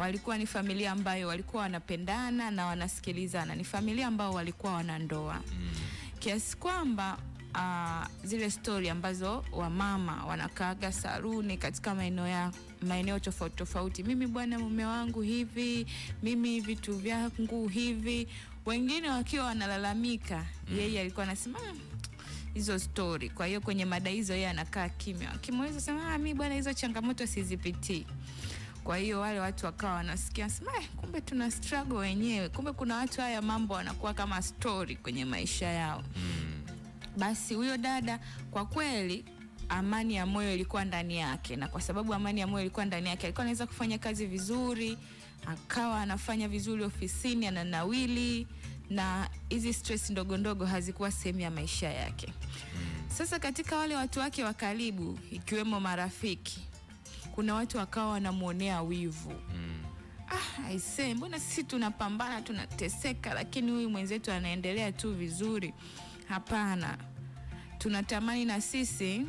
walikuwa ni familia ambayo walikuwa wanapendana na wanasikilizana. Ni familia ambao walikuwa wana ndoa. Kiasi kwamba zile story ambazo wamama wanakaaga saruni katika maeneo tofauti tofauti, mimi bwana mume wangu hivi, mimi vitu vyangu hivi, wengine wakiwa wanalalamika, yeye alikuwa anasema hizo story. Kwa hiyo kwenye mada hizo yeye anakaa kimya. Akimweza sema mimi bwana hizo changamoto sizipitii. Kwa hiyo wale watu wakawa wanasikia sema kumbe tuna struggle wenyewe. Kumbe kuna watu haya mambo wanakuwa kama story kwenye maisha yao. Basi huyo dada kwa kweli amani ya moyo ilikuwa ndani yake, na kwa sababu amani ya moyo ilikuwa ndani yake alikuwa anaweza kufanya kazi vizuri, akawa anafanya vizuri ofisini, ananawili, na hizi stress ndogo ndogo hazikuwa sehemu ya maisha yake. Sasa katika wale watu wake wa karibu ikiwemo marafiki, kuna watu wakawa wanamuonea wivu. Aisee, mbona sisi tunapambana tunateseka lakini huyu mwenzetu anaendelea tu vizuri? Hapana, tunatamani na sisi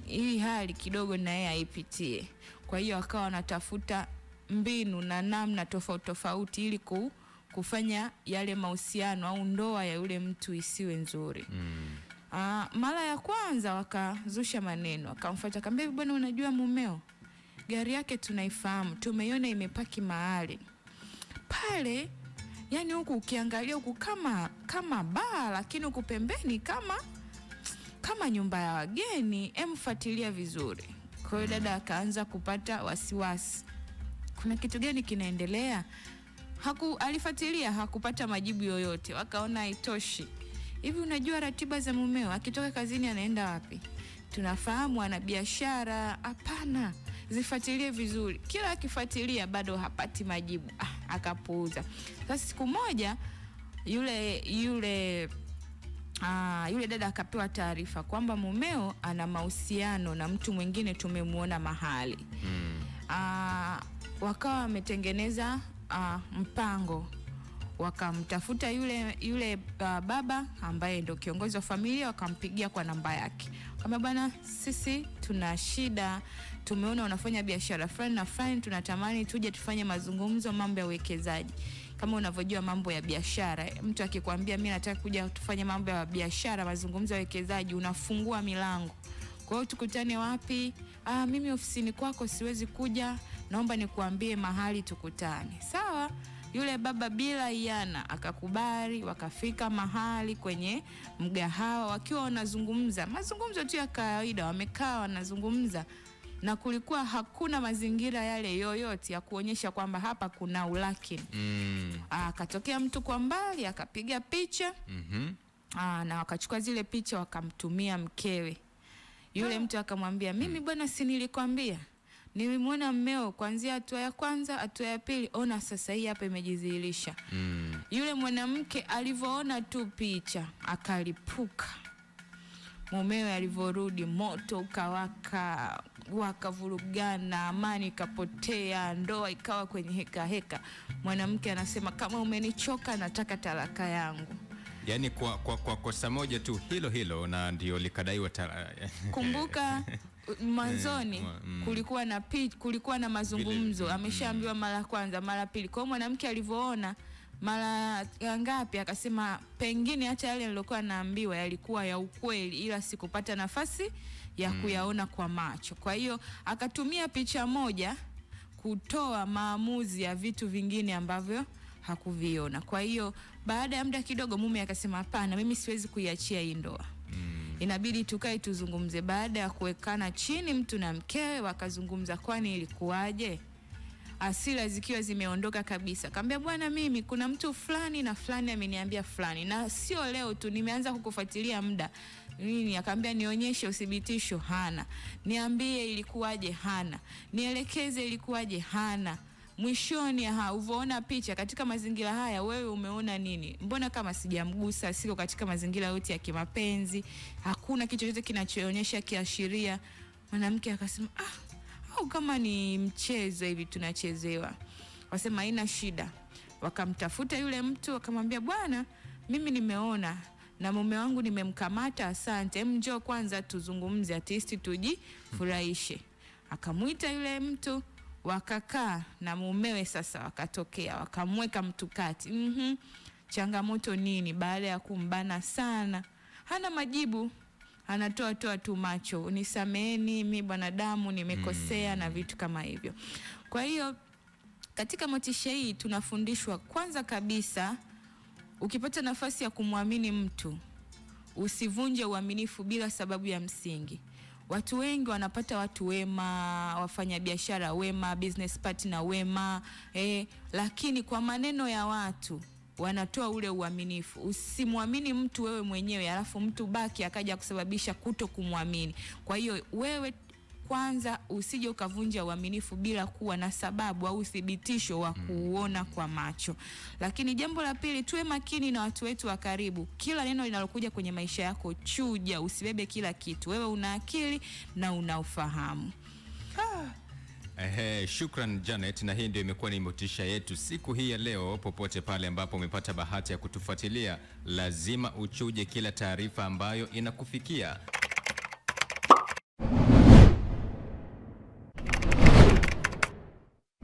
hii hali kidogo na yeye aipitie. Kwa hiyo akawa anatafuta mbinu na namna tofauti tofauti ili kufanya yale mahusiano au ndoa ya yule mtu isiwe nzuri. Mara ya kwanza wakazusha maneno, akamfuata akamwambia bwana unajua mumeo gari yake tunaifahamu, tumeiona imepaki mahali pale, yani huku ukiangalia huku kama baa, lakini huku pembeni kama nyumba ya wageni, emfuatilia vizuri. Kwa hiyo dada akaanza kupata wasiwasi, kuna kitu gani kinaendelea? Alifuatilia, hakupata majibu yoyote. Wakaona haitoshi, hivi unajua ratiba za mumeo, akitoka kazini anaenda wapi? Tunafahamu ana biashara. Hapana, zifuatilie vizuri. Kila akifuatilia bado hapati majibu, akapuuza. Sasa siku moja yule dada akapewa taarifa kwamba mumeo ana mahusiano na mtu mwingine, tumemuona mahali. Wakawa wametengeneza mpango, wakamtafuta yule baba ambaye ndio kiongozi wa familia, wakampigia kwa namba yake. Kama bwana sisi tuna shida, tumeona unafanya biashara fulani na fulani, tunatamani tuje tufanye mazungumzo mambo ya uwekezaji. Kama unavyojua mambo ya biashara, mtu akikwambia mimi nataka kuja tufanye mambo ya biashara, mazungumzo ya uwekezaji, unafungua milango. Kwa hiyo tukutane wapi? Mimi ofisini kwako siwezi kuja, naomba nikuambie mahali tukutane. Sawa. Yule baba bila iana akakubali, wakafika mahali kwenye mgahawa wakiwa wanazungumza. Mazungumzo tu ya kawaida, wamekaa wanazungumza, na kulikuwa hakuna mazingira yale yoyote ya kuonyesha kwamba hapa kuna ulaki. Akatokea mtu kwa mbali akapiga picha. Na wakachukua zile picha wakamtumia mkewe. Yule mtu akamwambia mimi bwana si nilikwambia, nilimwona mmeo kuanzia hatua ya kwanza, hatua ya pili, ona sasa hii hapa imejidhihirisha. Yule mwanamke alivyoona tu picha akalipuka. Mumewe alivyorudi moto ukawaka, wakavurugana, amani ikapotea, ndoa ikawa kwenye heka. Mwanamke anasema kama umenichoka nataka talaka yangu. Yani kwa kosa moja tu hilo na ndio likadaiwa Kumbuka mwanzoni kulikuwa na mazungumzo, ameshaambiwa mara kwanza, mara pili. Kwa mwanamke alivyoona mara ngapi akasema pengine hata yale nilokuwa naambiwa yalikuwa ya ukweli, ila sikupata nafasi ya kuyaona kwa macho. Kwa hiyo akatumia picha moja kutoa maamuzi ya vitu vingine ambavyo hakuviona. Kwa hiyo baada ya muda kidogo mume akasema hapana, mimi siwezi kuiachia hii ndoa. Inabidi tukae tuzungumze. Baada ya kuwekana chini mtu na mkewe wakazungumza, kwani ilikuwaje? Asila zikiwa zimeondoka kabisa. Akamwambia bwana mimi kuna mtu fulani na fulani ameniambia fulani, na sio leo tu, nimeanza kukufuatilia muda. Nini? Akamwambia nionyeshe uthibitisho. Hana. Niambie ilikuwaje? Hana. Nielekeze ilikuwaje? Hana. Mwishoni uvoona picha katika mazingira haya, wewe umeona nini? Mbona kama sijamgusa, siko katika mazingira yote ya kimapenzi, hakuna kitu chochote kinachoonyesha kiashiria. Mwanamke akasema au kama ni mchezo hivi tunachezewa. Wasema haina shida. Wakamtafuta yule mtu, akamwambia bwana mimi nimeona na mume wangu nimemkamata, asante, njoo kwanza tuzungumze, at least tujifurahishe. Akamuita yule mtu, wakakaa na mumewe sasa, wakatokea wakamweka mtu kati. Changamoto nini? Baada ya kumbana sana, hana majibu, anatoa tu macho, nisameheni, mimi bwanadamu nimekosea, na vitu kama hivyo. Kwa hiyo katika motisha hii tunafundishwa, kwanza kabisa, ukipata nafasi ya kumwamini mtu, usivunje uaminifu bila sababu ya msingi. Watu wengi wanapata watu wema, wafanyabiashara wema, business partner wema, lakini kwa maneno ya watu wanatoa ule uaminifu. Usimwamini mtu wewe mwenyewe alafu mtu baki akaja kusababisha kuto kumwamini. Kwa hiyo wewe kwanza usije ukavunja uaminifu bila kuwa na sababu au uthibitisho wa kuona kwa macho. Lakini jambo la pili, tuwe makini na watu wetu wa karibu. Kila neno linalokuja kwenye maisha yako chuja, usibebe kila kitu. Wewe una akili na unaufahamu. Shukran Janet, na hii ndio imekuwa ni motisha yetu siku hii ya leo. Popote pale ambapo umepata bahati ya kutufuatilia, lazima uchuje kila taarifa ambayo inakufikia.